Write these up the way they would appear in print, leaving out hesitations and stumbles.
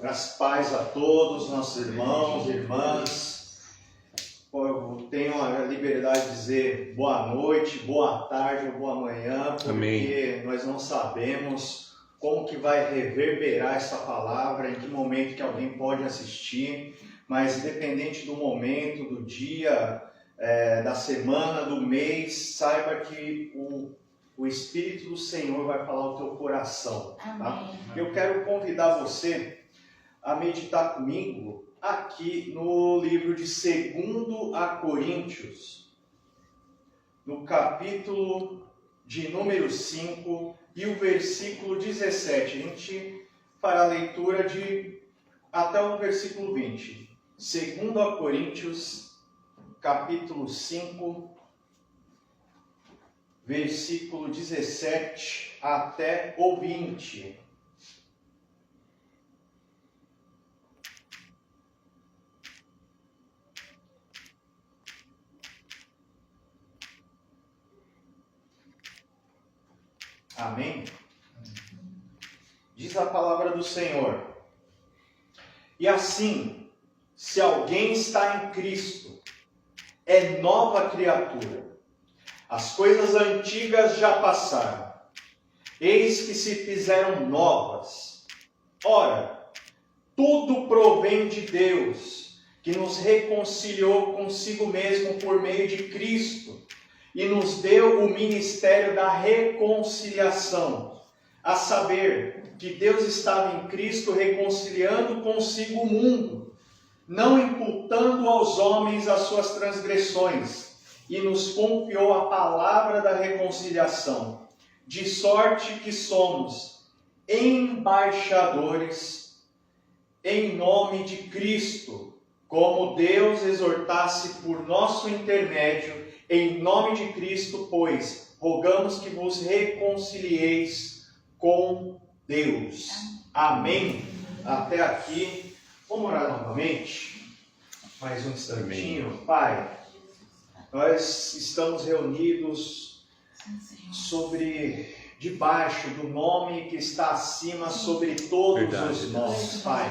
Graças e paz a todos, nossos irmãos e irmãs. Eu tenho a liberdade de dizer boa noite, boa tarde ou boa manhã, porque Amém. Nós não sabemos como que vai reverberar essa palavra, em que momento que alguém pode assistir, mas independente do momento, do dia, da semana, do mês, saiba que o Espírito do Senhor vai falar ao teu coração. Tá? Eu quero convidar você a meditar comigo aqui no livro de 2 a Coríntios, no capítulo de número 5 e o versículo 17. A gente fará a leitura até o versículo 20. 2 a Coríntios, capítulo 5, versículo 17 até o 20. Amém? Diz a palavra do Senhor. E assim, se alguém está em Cristo, é nova criatura. As coisas antigas já passaram. Eis que se fizeram novas. Ora, tudo provém de Deus, que nos reconciliou consigo mesmo por meio de Cristo, e nos deu o ministério da reconciliação, a saber, que Deus estava em Cristo reconciliando consigo o mundo, não imputando aos homens as suas transgressões, e nos confiou a palavra da reconciliação, de sorte que somos embaixadores em nome de Cristo, como Deus exortasse por nosso intermédio. Em nome de Cristo, pois, rogamos que vos reconcilieis com Deus. Amém? Até aqui. Vamos orar novamente? Mais um instantinho. Amém. Pai, nós estamos reunidos debaixo do nome que está acima sobre todos os nomes, Pai.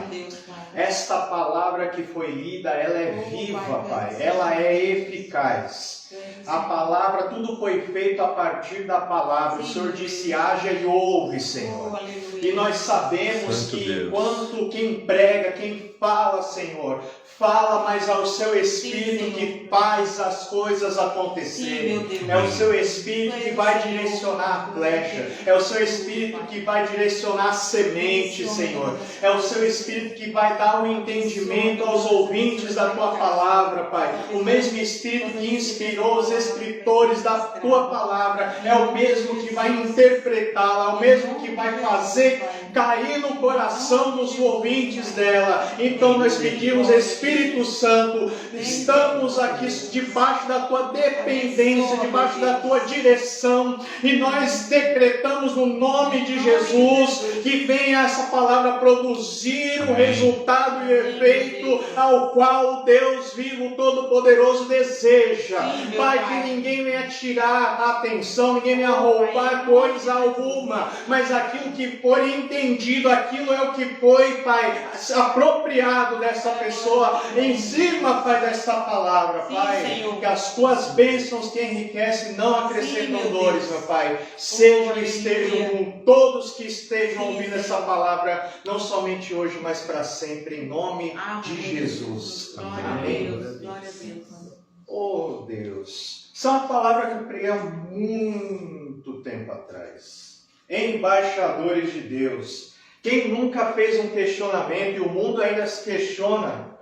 Esta palavra que foi lida, ela é viva, Pai. Ela é eficaz. A palavra, tudo foi feito a partir da palavra. O Senhor disse, haja e ouve, Senhor. E nós sabemos que enquanto quem prega, quem fala, Senhor, fala, mas ao seu Espírito que faz as coisas acontecerem. É o seu Espírito que vai direcionar a flecha. É o seu Espírito que vai direcionar a semente, Senhor. É o seu Espírito que vai dar o entendimento aos ouvintes da Tua palavra, Pai. O mesmo Espírito que inspirou os escritores da Tua palavra é o mesmo que vai interpretá-la, é o mesmo que vai fazer cair no coração dos ouvintes dela. Então nós pedimos, Espírito Santo, estamos aqui debaixo da Tua dependência, debaixo da Tua direção, e nós decretamos no nome de Jesus que venha essa palavra produzir o resultado e efeito ao qual Deus vivo, Todo-Poderoso deseja. Pai, que ninguém venha tirar a atenção, ninguém venha roubar coisa alguma, mas aquilo que for entendido, aquilo é o que foi, Pai, apropriado dessa pessoa, em cima, Pai, dessa palavra, Pai. Sim, que as Tuas bênçãos que enriquecem não acrescentam dores, meu Pai. Sejam e estejam com todos que estejam ouvindo essa palavra, não somente hoje, mas para sempre, em nome de Jesus. Amém. Glória a Deus. Oh, Deus. Isso é uma palavra que eu preguei há muito tempo atrás. Embaixadores de Deus. Quem nunca fez um questionamento, e o mundo ainda se questiona,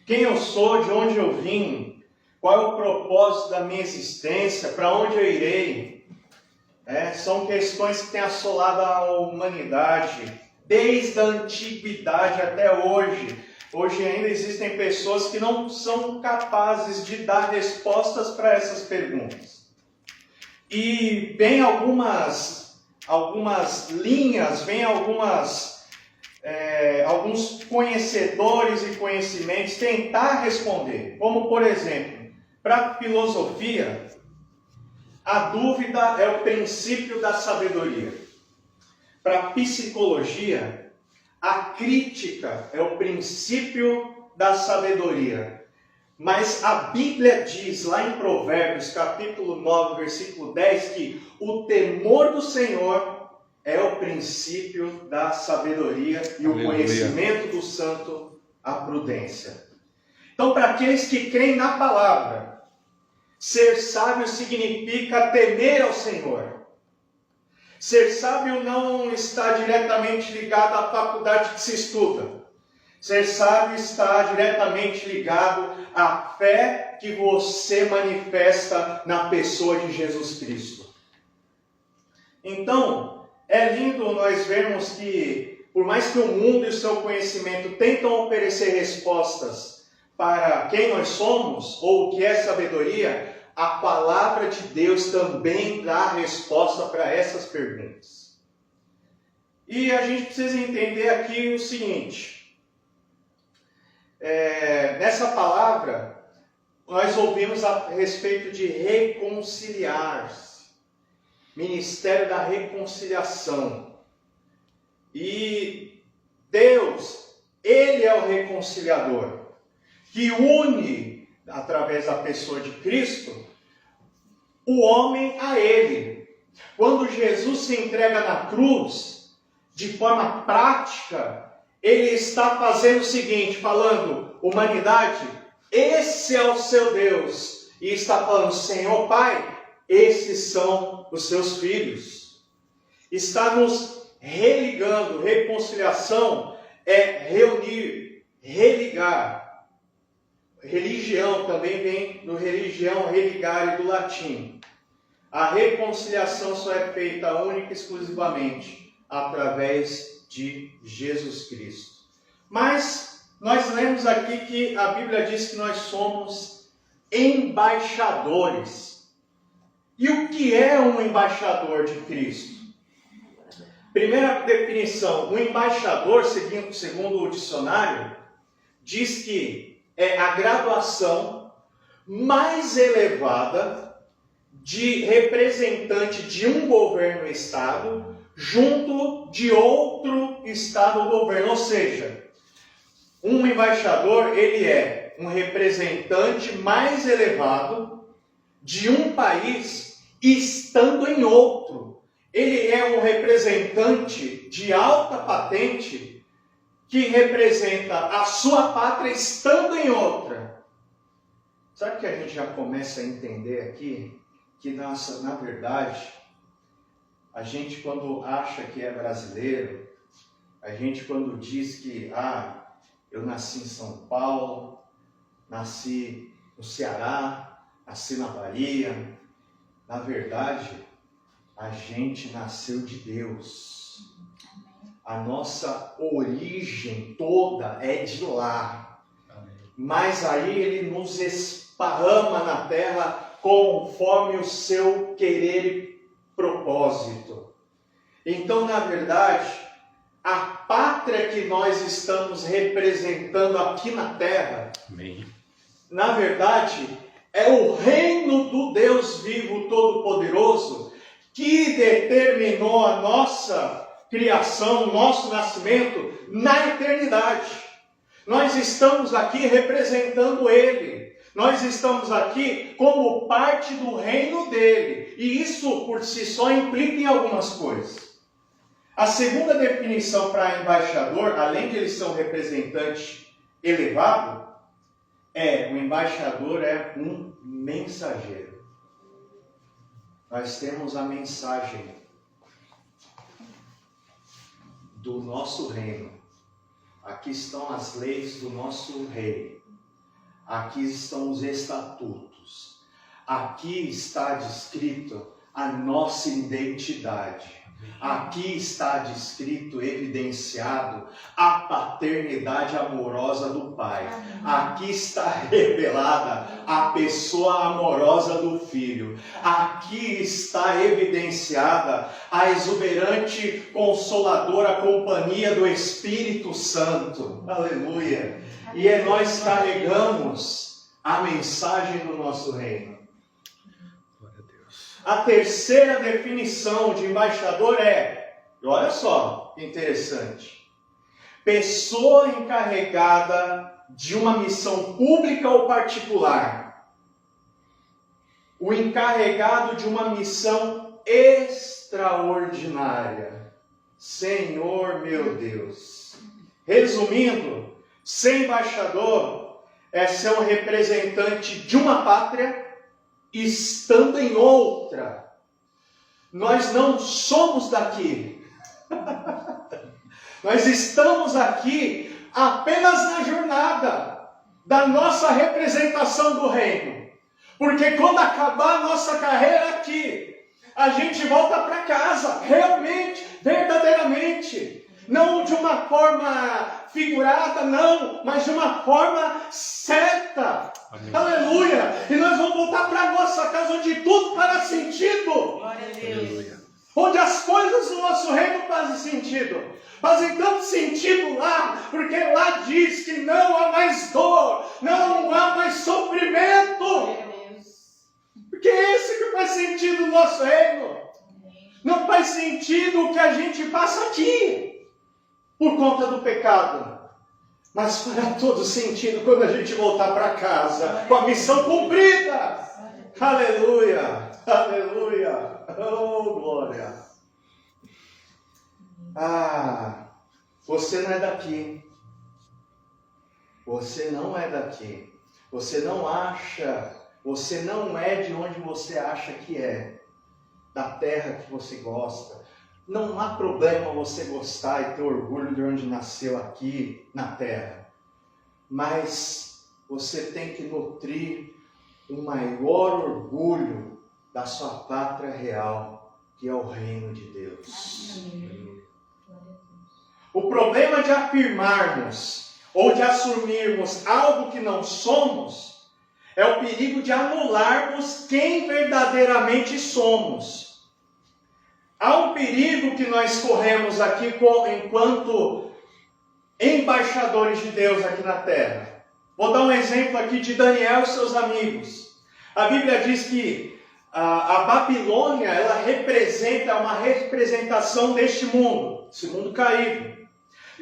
quem eu sou, de onde eu vim, qual é o propósito da minha existência, para onde eu irei? São questões que têm assolado a humanidade, desde a antiguidade até hoje. Hoje ainda existem pessoas que não são capazes de dar respostas para essas perguntas. E vem algumas linhas, vem alguns conhecedores e conhecimentos tentar responder. Como, por exemplo, para a filosofia, a dúvida é o princípio da sabedoria. Para a psicologia, A crítica é o princípio da sabedoria. Mas a Bíblia diz lá em Provérbios, capítulo 9, versículo 10, que o temor do Senhor é o princípio da sabedoria e o conhecimento do santo, a prudência. Então, para aqueles que creem na palavra, ser sábio significa temer ao Senhor. Ser sábio não está diretamente ligado à faculdade que se estuda. Ser sábio está diretamente ligado à fé que você manifesta na pessoa de Jesus Cristo. Então, é lindo nós vermos que, por mais que o mundo e o seu conhecimento tentam oferecer respostas para quem nós somos, ou o que é sabedoria, a palavra de Deus também dá resposta para essas perguntas. E a gente precisa entender aqui o seguinte: nessa palavra, nós ouvimos a respeito de reconciliar-se, ministério da reconciliação. E Deus, Ele é o reconciliador, que une, através da pessoa de Cristo, o homem a Ele. Quando Jesus se entrega na cruz, de forma prática, Ele está fazendo o seguinte, falando: humanidade, esse é o seu Deus. E está falando: Senhor Pai, esses são os seus filhos. Está nos religando. Reconciliação é reunir, religar. Religião também vem do religião, religare, do latim. A reconciliação só é feita única e exclusivamente através de Jesus Cristo. Mas nós lemos aqui que a Bíblia diz que nós somos embaixadores. E o que é um embaixador de Cristo? Primeira definição: um embaixador, segundo o dicionário, diz que é a graduação mais elevada de representante de um governo ou estado junto de outro estado ou governo. Ou seja, um embaixador, ele é um representante mais elevado de um país estando em outro. Ele é um representante de alta patente que representa a sua pátria estando em outra. Sabe que a gente já começa a entender aqui? Que na verdade, a gente quando acha que é brasileiro, a gente quando diz que eu nasci em São Paulo, nasci no Ceará, nasci na Bahia, na verdade, a gente nasceu de Deus. A nossa origem toda é de lá. Mas aí Ele nos esparrama na terra conforme o seu querer e propósito. Então, na verdade, a pátria que nós estamos representando aqui na terra, amém, na verdade, é o reino do Deus vivo todo-poderoso que determinou a nossa criação, o nosso nascimento na eternidade. Nós estamos aqui representando Ele. Nós estamos aqui como parte do reino dele. E isso por si só implica em algumas coisas. A segunda definição para embaixador, além de ele ser um representante elevado, o embaixador é um mensageiro. Nós temos a mensagem do nosso reino. Aqui estão as leis do nosso rei. Aqui estão os estatutos. Aqui está descrito a nossa identidade. Aqui está descrito, evidenciado, a paternidade amorosa do Pai. Aqui está revelada a pessoa amorosa do Filho. Aqui está evidenciada a exuberante, consoladora companhia do Espírito Santo. Aleluia! E nós carregamos a mensagem do nosso reino. A terceira definição de embaixador olha só que interessante, pessoa encarregada de uma missão pública ou particular. O encarregado de uma missão extraordinária. Senhor meu Deus. Resumindo, ser embaixador é ser um representante de uma pátria estando em outra. Nós não somos daqui. Nós estamos aqui apenas na jornada da nossa representação do reino. Porque quando acabar a nossa carreira aqui, a gente volta para casa, realmente, verdadeiramente. Não de uma forma figurada, não, mas de uma forma certa. Amém. Aleluia! E nós vamos voltar para a nossa casa onde tudo fará sentido. Glória a Deus. Aleluia. Onde as coisas do nosso reino fazem sentido. Fazem tanto sentido lá, porque lá diz que não há mais dor, não há mais sofrimento. Porque é esse que faz sentido no nosso reino. Não faz sentido o que a gente passa aqui, por conta do pecado. Mas fará todo sentido quando a gente voltar para casa, com a missão cumprida. Aleluia, aleluia, oh glória. Você não é daqui. Você não é daqui. Você não acha, você não é de onde você acha que é. Da terra que você gosta. Não há problema você gostar e ter orgulho de onde nasceu aqui na terra. Mas você tem que nutrir o maior orgulho da sua pátria real, que é o reino de Deus. O problema de afirmarmos ou de assumirmos algo que não somos é o perigo de anularmos quem verdadeiramente somos. Há um perigo que nós corremos aqui enquanto embaixadores de Deus aqui na terra. Vou dar um exemplo aqui de Daniel e seus amigos. A Bíblia diz que a Babilônia, ela representa uma representação deste mundo, esse mundo caído.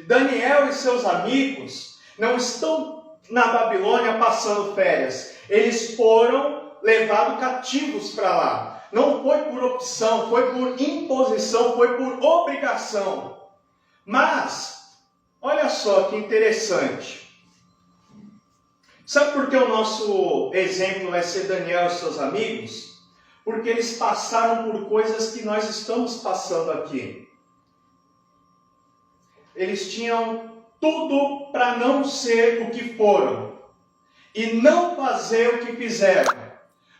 Daniel e seus amigos não estão na Babilônia passando férias. Eles foram levados cativos para lá. Não foi por opção, foi por imposição, foi por obrigação. Mas, olha só que interessante. Sabe por que o nosso exemplo vai ser Daniel e seus amigos? Porque eles passaram por coisas que nós estamos passando aqui. Eles tinham tudo para não ser o que foram e não fazer o que fizeram,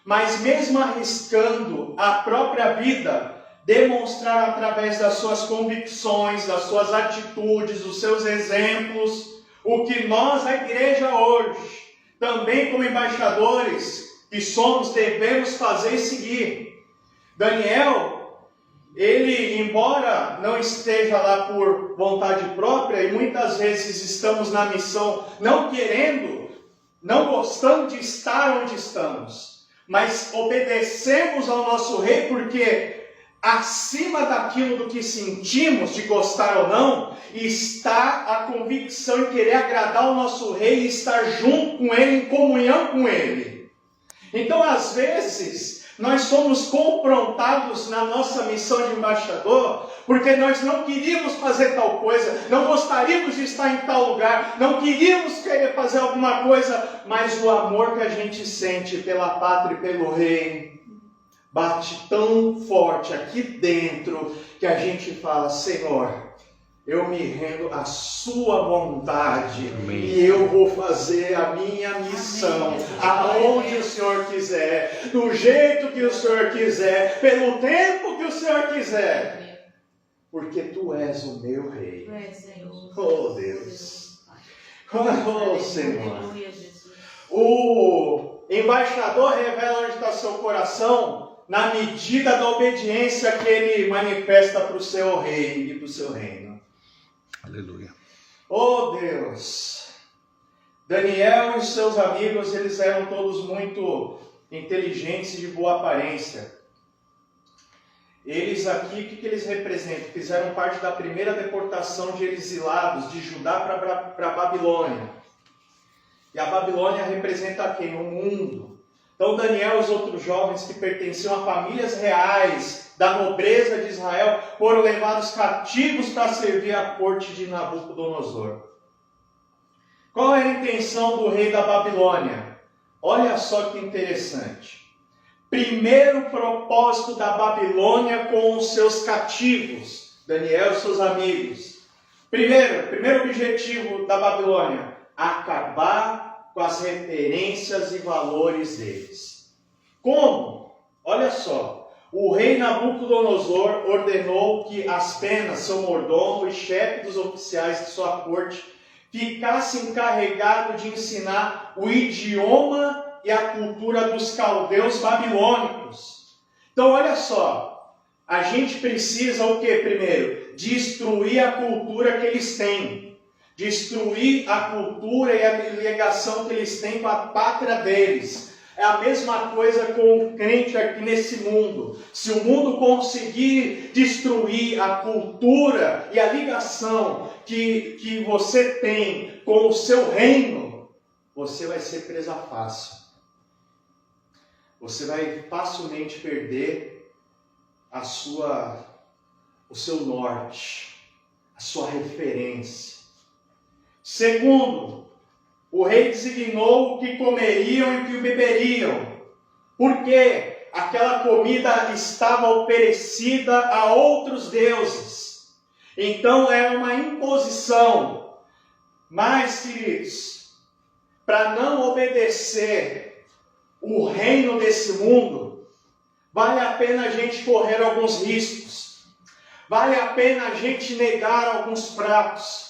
mas mesmo arriscando a própria vida, demonstrar através das suas convicções, das suas atitudes, dos seus exemplos, o que nós, a igreja hoje, também como embaixadores que somos, devemos fazer e seguir. Daniel, ele, embora não esteja lá por vontade própria, e muitas vezes estamos na missão não querendo, não gostando de estar onde estamos, mas obedecemos ao nosso rei porque acima daquilo do que sentimos, de gostar ou não, está a convicção em querer agradar o nosso rei e estar junto com ele, em comunhão com ele. Então, às vezes, nós somos confrontados na nossa missão de embaixador, porque nós não queríamos fazer tal coisa, não gostaríamos de estar em tal lugar, não queríamos querer fazer alguma coisa, mas o amor que a gente sente pela pátria e pelo rei bate tão forte aqui dentro que a gente fala: Senhor, eu me rendo à sua vontade. Amém. E eu vou fazer a minha missão. Amém. Aonde o Senhor quiser, do jeito que o Senhor quiser, pelo tempo que o Senhor quiser. Porque Tu és o meu Rei. Oh Deus. Oh Senhor. O embaixador revela onde está seu coração na medida da obediência que ele manifesta para o seu rei e para o seu reino. Aleluia. Oh Deus! Daniel e seus amigos, eles eram todos muito inteligentes e de boa aparência. eles aqui, o que eles representam? Fizeram parte da primeira deportação de exilados de Judá para a Babilônia. E a Babilônia representa quem? O mundo. Então Daniel e os outros jovens que pertenciam a famílias reais da nobreza de Israel foram levados cativos para servir à corte de Nabucodonosor. Qual era a intenção do rei da Babilônia? Olha só que interessante. Primeiro propósito da Babilônia com os seus cativos, Daniel e seus amigos. Primeiro objetivo da Babilônia, acabar com as referências e valores deles. Como? Olha só, o rei Nabucodonosor ordenou que as penas, seu mordomo e chefe dos oficiais de sua corte, ficasse encarregado de ensinar o idioma e a cultura dos caldeus babilônicos. Então olha só, a gente precisa o que primeiro? Destruir a cultura que eles têm. Destruir a cultura e a ligação que eles têm com a pátria deles. É a mesma coisa com o crente aqui nesse mundo. Se o mundo conseguir destruir a cultura e a ligação que você tem com o seu reino, você vai ser presa fácil. Você vai facilmente perder o seu norte, a sua referência. Segundo, o rei designou o que comeriam e o que beberiam, porque aquela comida estava oferecida a outros deuses. Então é uma imposição. Mas, queridos, para não obedecer o reino desse mundo, vale a pena a gente correr alguns riscos. Vale a pena a gente negar alguns pratos.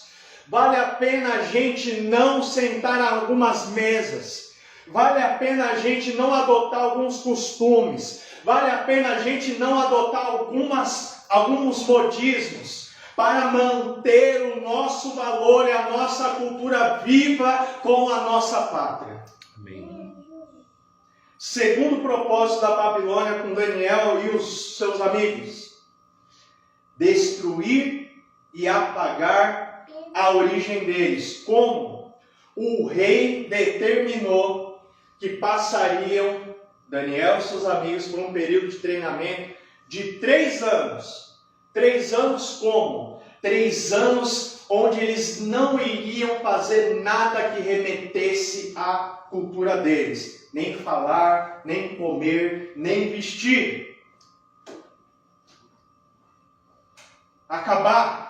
Vale a pena a gente não sentar em algumas mesas. Vale a pena a gente não adotar alguns costumes. Vale a pena a gente não adotar alguns modismos para manter o nosso valor e a nossa cultura viva com a nossa pátria. Amém. Segundo propósito da Babilônia com Daniel e os seus amigos: destruir e apagar a origem deles. Como? O rei determinou que passariam Daniel e seus amigos por um período de treinamento de 3 anos. 3 anos como? 3 anos onde eles não iriam fazer nada que remetesse à cultura deles. Nem falar, nem comer, nem vestir. Acabar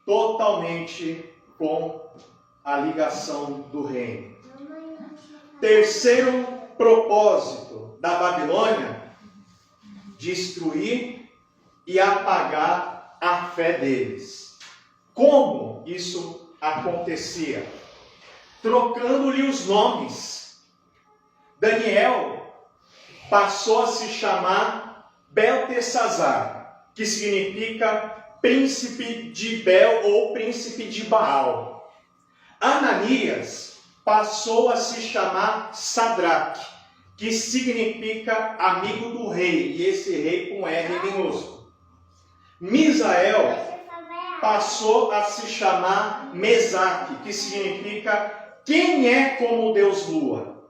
totalmente com a ligação do reino. Terceiro propósito da Babilônia: destruir e apagar a fé deles. Como isso acontecia? Trocando-lhe os nomes. Daniel passou a se chamar Beltesazar, que significa príncipe de Bel ou príncipe de Baal. Ananias passou a se chamar Sadraque, que significa amigo do rei, e esse rei com R minúsculo. Misael passou a se chamar Mesaque, que significa quem é como o Deus Lua.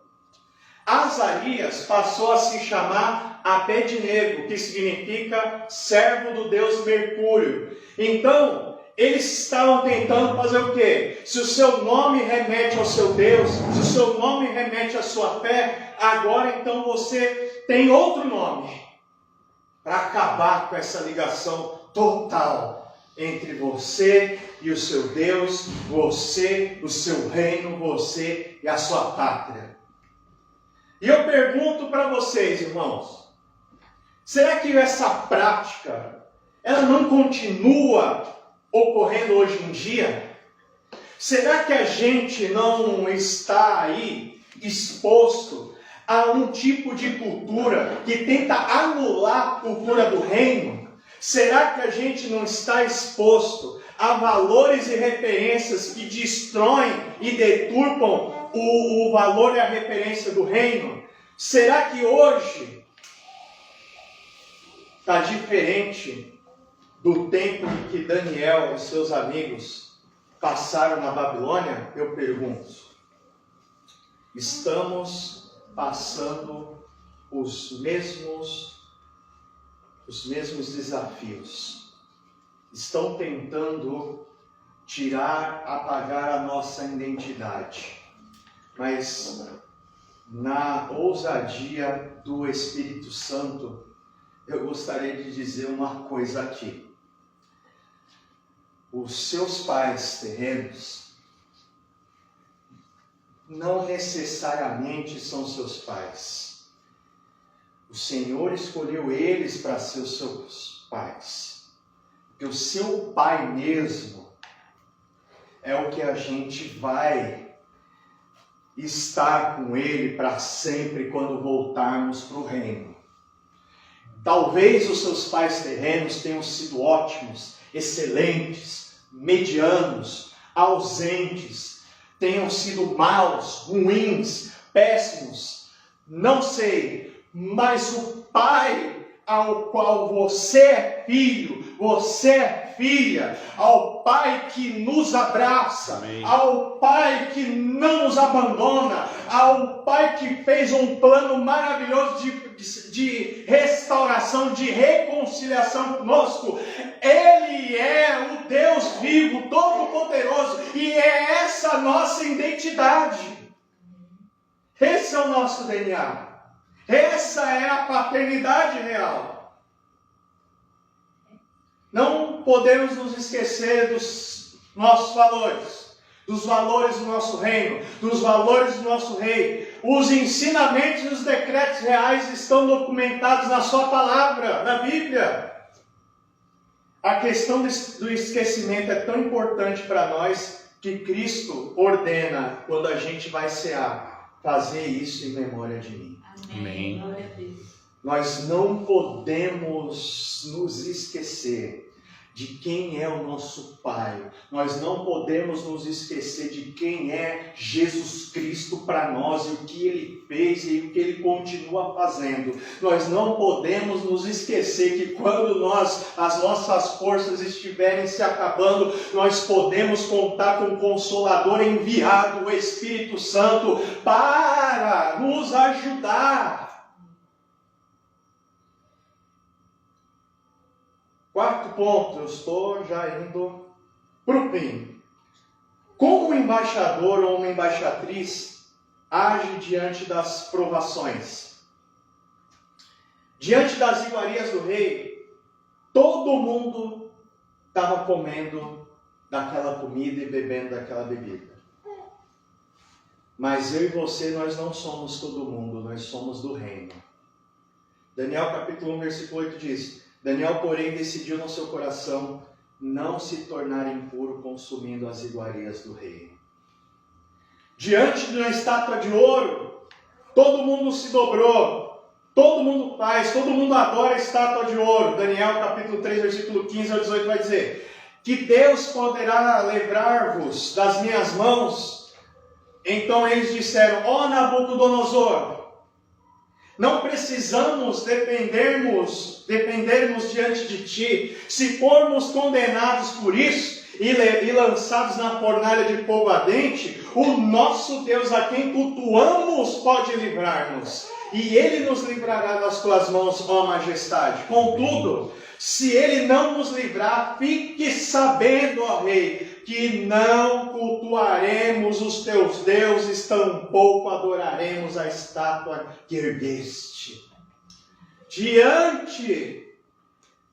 Azarias passou a se chamar Abednego, que significa servo do Deus Mercúrio. Então, eles estavam tentando fazer o quê? Se o seu nome remete ao seu Deus, se o seu nome remete à sua fé, agora então você tem outro nome, para acabar com essa ligação total entre você e o seu Deus, você, o seu reino, você e a sua pátria. E eu pergunto para vocês, irmãos, será que essa prática, ela não continua ocorrendo hoje em dia? Será que a gente não está aí exposto a um tipo de cultura que tenta anular a cultura do reino? Será que a gente não está exposto a valores e referências que destroem e deturpam o valor e a referência do reino? Será que hoje está diferente do tempo em que Daniel e seus amigos passaram na Babilônia? Eu pergunto. Estamos passando os mesmos desafios. Estão tentando apagar a nossa identidade. Mas na ousadia do Espírito Santo, eu gostaria de dizer uma coisa aqui. Os seus pais terrenos não necessariamente são seus pais. O Senhor escolheu eles para ser os seus pais. Porque o seu pai mesmo é o que a gente vai estar com ele para sempre quando voltarmos para o reino. Talvez os seus pais terrenos tenham sido ótimos, excelentes, medianos, ausentes, tenham sido maus, ruins, péssimos, não sei, mas o Pai ao qual você é filho, você é filha, ao Pai que nos abraça, amém, ao Pai que não nos abandona, ao Pai que fez um plano maravilhoso de restauração, de reconciliação conosco. Ele é o Deus vivo, todo-poderoso, e é essa a nossa identidade. Esse é o nosso DNA. Essa é a paternidade real. Não podemos nos esquecer dos nossos valores, dos valores do nosso reino, dos valores do nosso rei. Os ensinamentos e os decretos reais estão documentados na sua palavra, na Bíblia. A questão do esquecimento é tão importante para nós que Cristo ordena, quando a gente vai cear, fazer isso em memória de mim. Amém. Nós não podemos nos esquecer de quem é o nosso Pai. Nós não podemos nos esquecer de quem é Jesus Cristo para nós e o que Ele fez e o que Ele continua fazendo. Nós não podemos nos esquecer que quando as nossas forças estiverem se acabando, nós podemos contar com o Consolador enviado, o Espírito Santo, para nos ajudar. Quarto ponto, eu estou já indo para o fim. Como um embaixador ou uma embaixatriz age diante das provações? Diante das iguarias do rei, todo mundo estava comendo daquela comida e bebendo daquela bebida. Mas eu e você, nós não somos todo mundo, nós somos do reino. Daniel capítulo 1, versículo 8 diz: Daniel, porém, decidiu no seu coração não se tornar impuro consumindo as iguarias do rei. Diante de uma estátua de ouro, todo mundo se dobrou, todo mundo faz, todo mundo adora a estátua de ouro. Daniel capítulo 3, versículo 15 ao 18 vai dizer: que Deus poderá livrar-vos das minhas mãos? Então eles disseram: ó Nabucodonosor, não precisamos dependermos diante de ti. Se formos condenados por isso e lançados na fornalha de fogo ardente, o nosso Deus a quem cultuamos pode livrar-nos. E Ele nos livrará das tuas mãos, ó majestade. Contudo, se Ele não nos livrar, fique sabendo, ó rei, que não cultuaremos os teus deuses, tampouco adoraremos a estátua que ergueste.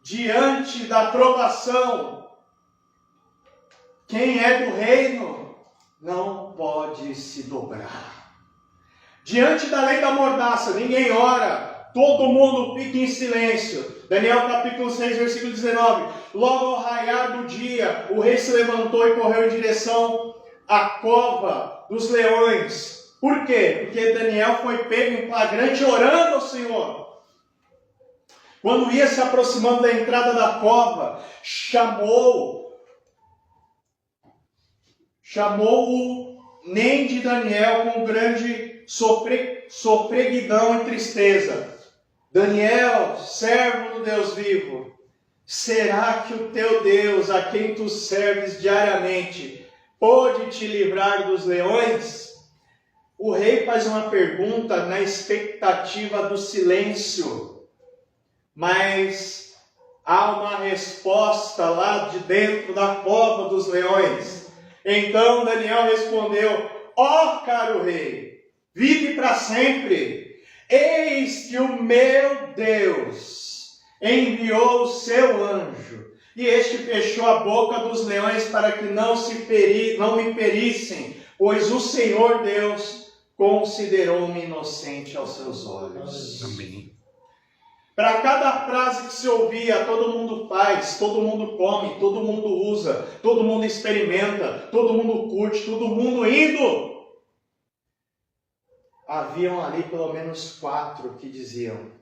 Diante da provação, quem é do reino não pode se dobrar. Diante da lei da mordaça, ninguém ora, todo mundo fica em silêncio. Daniel capítulo 6, versículo 19. Logo ao raiar do dia, o rei se levantou e correu em direção à cova dos leões. Por quê? Porque Daniel foi pego em flagrante orando ao Senhor. Quando ia se aproximando da entrada da cova, chamou o nem de Daniel com grande sofreguidão e tristeza. Daniel, servo do Deus vivo, será que o teu Deus, a quem tu serves diariamente, pode te livrar dos leões? O rei faz uma pergunta na expectativa do silêncio, mas há uma resposta lá de dentro da cova dos leões. Então Daniel respondeu: ó caro rei, vive para sempre. Eis que o meu Deus enviou o seu anjo, e este fechou a boca dos leões para que não me ferissem, pois o Senhor Deus considerou-me inocente aos seus olhos. Amém. Para cada frase que se ouvia, todo mundo faz, todo mundo come, todo mundo usa, todo mundo experimenta, todo mundo curte, todo mundo indo. Haviam ali pelo menos 4 que diziam: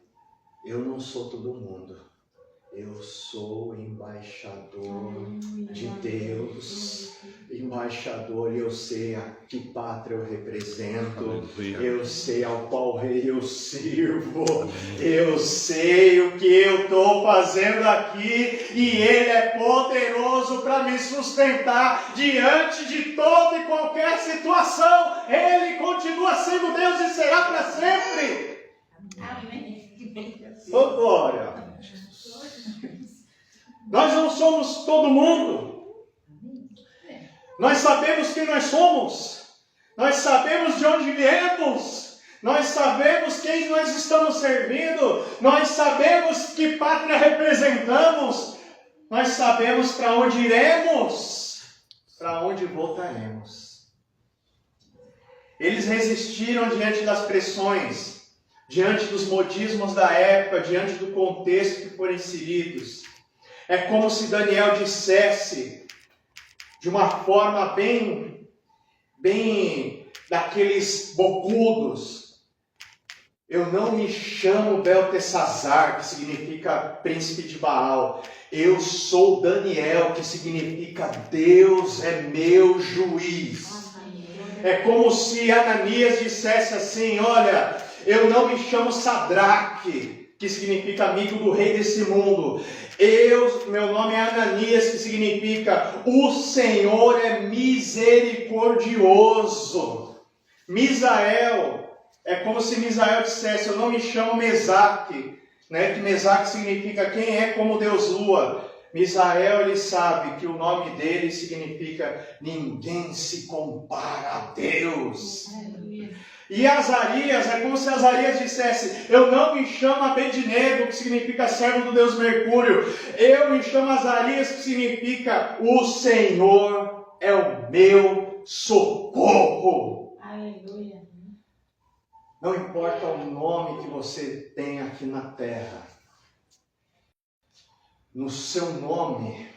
eu não sou todo mundo, eu sou embaixador de Deus, embaixador, e eu sei a que pátria eu represento, Aleluia. eu sei ao qual rei eu sirvo, eu sei o que eu estou fazendo aqui, e Ele é poderoso para me sustentar diante de toda e qualquer situação. Ele continua sendo Deus e será para sempre. Amém. Ô glória! Nós não somos todo mundo. Nós sabemos quem nós somos. Nós sabemos de onde viemos. Nós sabemos quem nós estamos servindo. Nós sabemos que pátria representamos. Nós sabemos para onde iremos, para onde voltaremos. Eles resistiram diante das pressões, diante dos modismos da época, diante do contexto que foram inseridos. É como se Daniel dissesse, de uma forma bem daqueles bocudos: eu não me chamo Beltesazar, que significa príncipe de Baal. Eu sou Daniel, que significa Deus é meu juiz. É como se Ananias dissesse assim: olha, eu não me chamo Sadraque, que significa amigo do rei desse mundo. Meu nome é Ananias, que significa o Senhor é misericordioso. Misael, é como se Misael dissesse: eu não me chamo Mesaque, né? Que Mesaque significa quem é como Deus Lua. Misael, ele sabe que o nome dele significa ninguém se compara a Deus. E Azarias, é como se Azarias dissesse: eu não me chamo Abednego, que significa servo do Deus Mercúrio. Eu me chamo Azarias, que significa o Senhor é o meu socorro. Aleluia. Não importa o nome que você tem aqui na terra, no seu nome,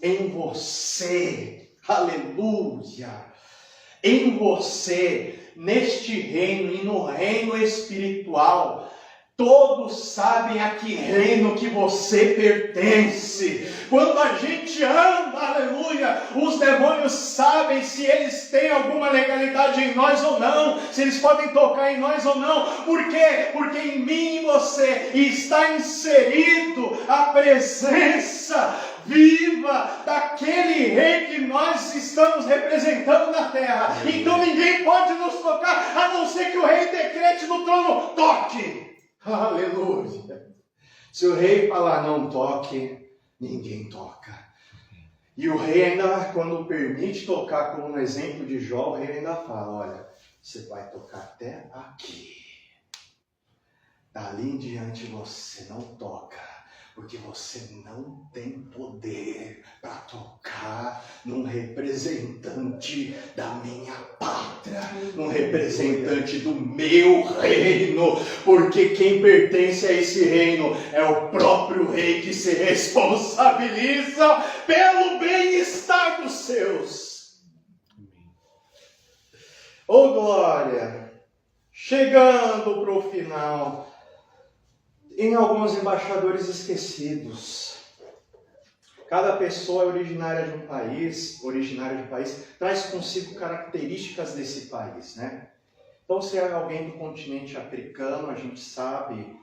em você, aleluia, em você, neste reino e no reino espiritual, todos sabem a que reino que você pertence. Quando a gente anda, aleluia, os demônios sabem se eles têm alguma legalidade em nós ou não, se eles podem tocar em nós ou não. Por quê? Porque em mim e você está inserido a presença viva daquele rei que nós estamos representando na terra. Então ninguém pode nos tocar, a não ser que o rei decrete no trono: toque. Aleluia. Se o rei falar não toque, ninguém toca. E o rei ainda, quando permite tocar, como no exemplo de Jó, o rei ainda fala: olha, você vai tocar até aqui. Dali em diante você não toca, porque você não tem poder para tocar num representante da minha pátria, num representante do meu reino, porque quem pertence a esse reino é o próprio rei, que se responsabiliza pelo bem-estar dos seus. Oh glória! Chegando para o final, em alguns embaixadores esquecidos. Cada pessoa é originária de um país, traz consigo características desse país, né? Então, se é alguém do continente africano, a gente sabe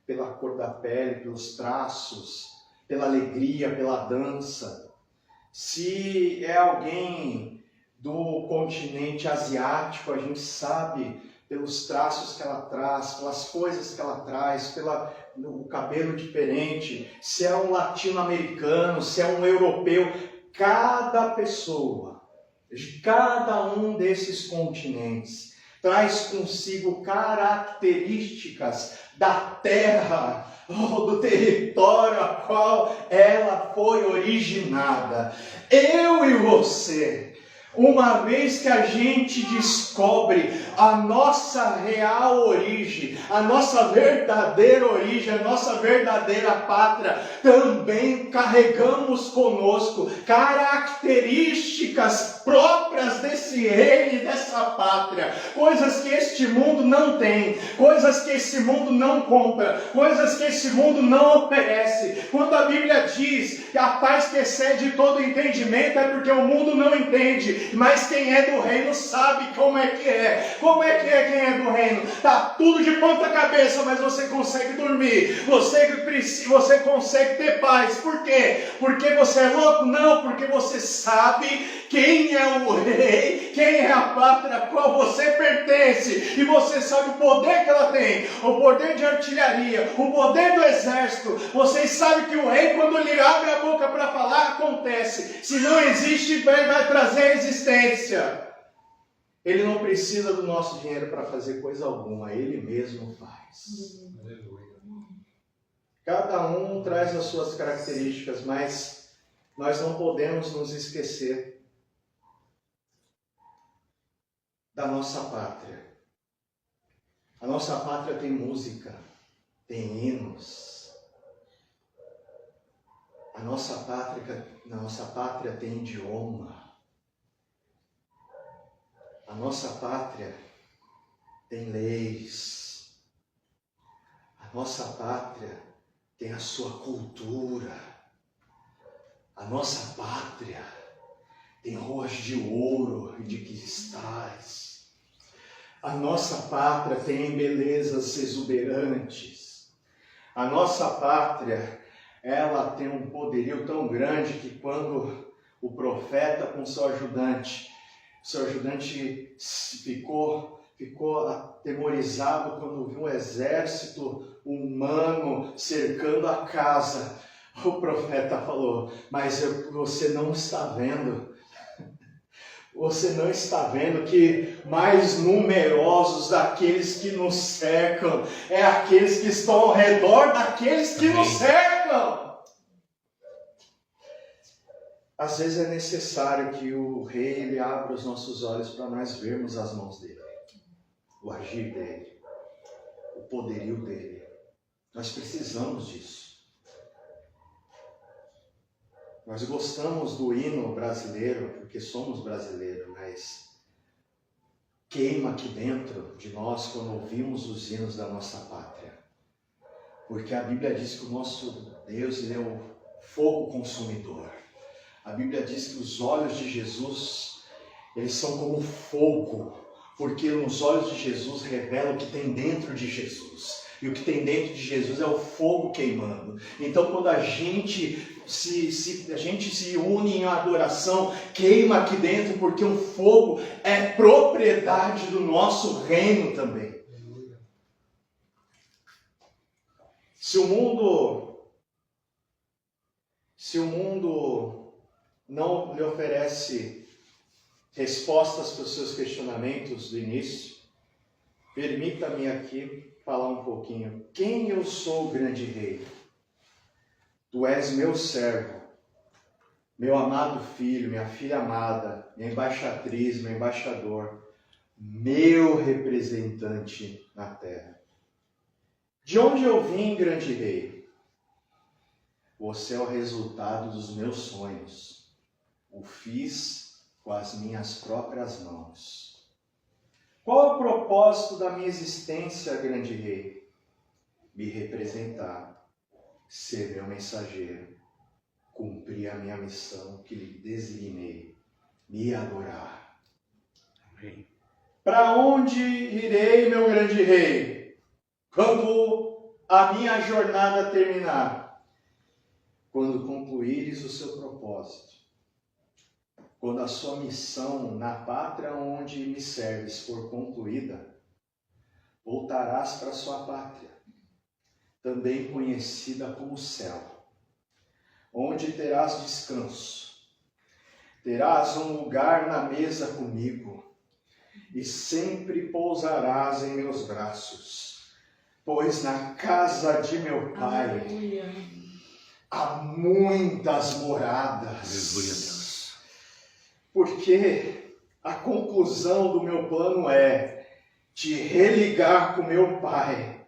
pela cor da pele, pelos traços, pela alegria, pela dança. Se é alguém do continente asiático, a gente sabe pelos traços que ela traz, pelas coisas que ela traz, pelo cabelo diferente. Se é um latino-americano, se é um europeu, cada pessoa de cada um desses continentes traz consigo características da terra, do território a qual ela foi originada. Eu e você, uma vez que a gente descobre a nossa real origem, a nossa verdadeira origem, a nossa verdadeira pátria, também carregamos conosco características próprias desse reino e dessa pátria, coisas que este mundo não tem, coisas que esse mundo não compra, coisas que esse mundo não oferece. Quando a Bíblia diz que a paz que excede todo entendimento, é porque o mundo não entende, mas quem é do reino sabe como é que é. Como é que é quem é do reino? Está tudo de ponta cabeça, mas você consegue dormir, você consegue ter paz. Por quê? Porque você é louco? Não, porque você sabe quem é o rei, quem é a pátria a qual você pertence, e você sabe o poder que ela tem, o poder de artilharia, o poder do exército. Vocês sabem que o rei, quando ele abre a boca para falar, acontece. Se não existe, vai trazer existência. Ele não precisa do nosso dinheiro para fazer coisa alguma, ele mesmo faz. Cada um traz as suas características, mas nós não podemos nos esquecer da nossa pátria. A nossa pátria tem música, tem hinos. A nossa pátria tem idioma. A nossa pátria tem leis. A nossa pátria tem a sua cultura. A nossa pátria tem ruas de ouro e de cristais. A nossa pátria tem belezas exuberantes. A nossa pátria, ela tem um poderio tão grande que quando o profeta com seu ajudante ficou atemorizado quando viu um exército humano cercando a casa. O profeta falou: mas você não está vendo? Você não está vendo que mais numerosos daqueles que nos cercam é aqueles que estão ao redor daqueles que nos cercam? Às vezes é necessário que o rei ele abra os nossos olhos para nós vermos as mãos dele, o agir dele, o poderio dele. Nós precisamos disso. Nós gostamos do hino brasileiro, porque somos brasileiros, mas queima aqui dentro de nós quando ouvimos os hinos da nossa pátria. Porque a Bíblia diz que o nosso Deus ele é o fogo consumidor. A Bíblia diz que os olhos de Jesus, eles são como fogo, porque nos olhos de Jesus revela o que tem dentro de Jesus. E o que tem dentro de Jesus é o fogo queimando. Então, quando a gente se une em adoração, queima aqui dentro, porque o fogo é propriedade do nosso reino também. Se o mundo não lhe oferece respostas para os seus questionamentos do início, permita-me aqui falar um pouquinho. Quem eu sou, grande rei? Tu és meu servo, meu amado filho, minha filha amada, minha embaixatriz, meu embaixador, meu representante na terra. De onde eu vim, grande rei? Você é o resultado dos meus sonhos. O fiz com as minhas próprias mãos. Qual é o propósito da minha existência, grande rei? Me representar, ser meu mensageiro, cumprir a minha missão que lhe designei, me adorar. Para onde irei, meu grande rei? Quando a minha jornada terminar, quando concluíres o seu propósito, quando a sua missão na pátria onde me serves for concluída, voltarás para sua pátria, também conhecida como céu, onde terás descanso, terás um lugar na mesa comigo, e sempre pousarás em meus braços, pois na casa de meu Pai Aleluia. há muitas moradas. Aleluia, Deus. Porque a conclusão do meu plano é te religar com meu Pai,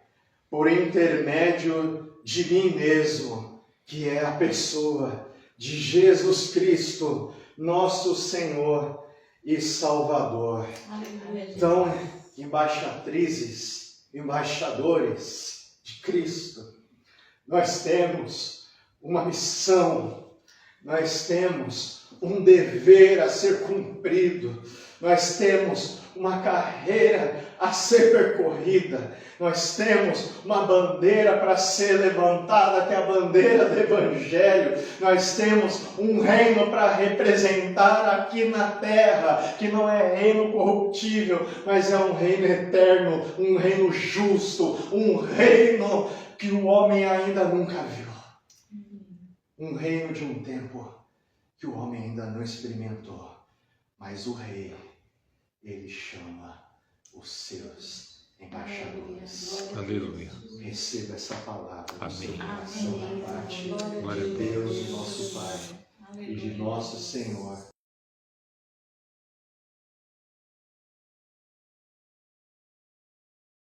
por intermédio de mim mesmo, que é a pessoa de Jesus Cristo, nosso Senhor e Salvador. Aleluia. Então, embaixatrizes, embaixadores de Cristo, nós temos uma missão, nós temos um dever a ser cumprido, nós temos uma carreira a ser percorrida, nós temos uma bandeira para ser levantada, que é a bandeira do Evangelho, nós temos um reino para representar aqui na terra, que não é reino corruptível, mas é um reino eterno, um reino justo, um reino que o homem ainda nunca viu, um reino de um tempo que o homem ainda não experimentou, mas o rei, ele chama os seus embaixadores. Aleluia. Receba essa palavra no seu Amém. coração da parte Glória de a Deus, nosso Pai, e de nosso Senhor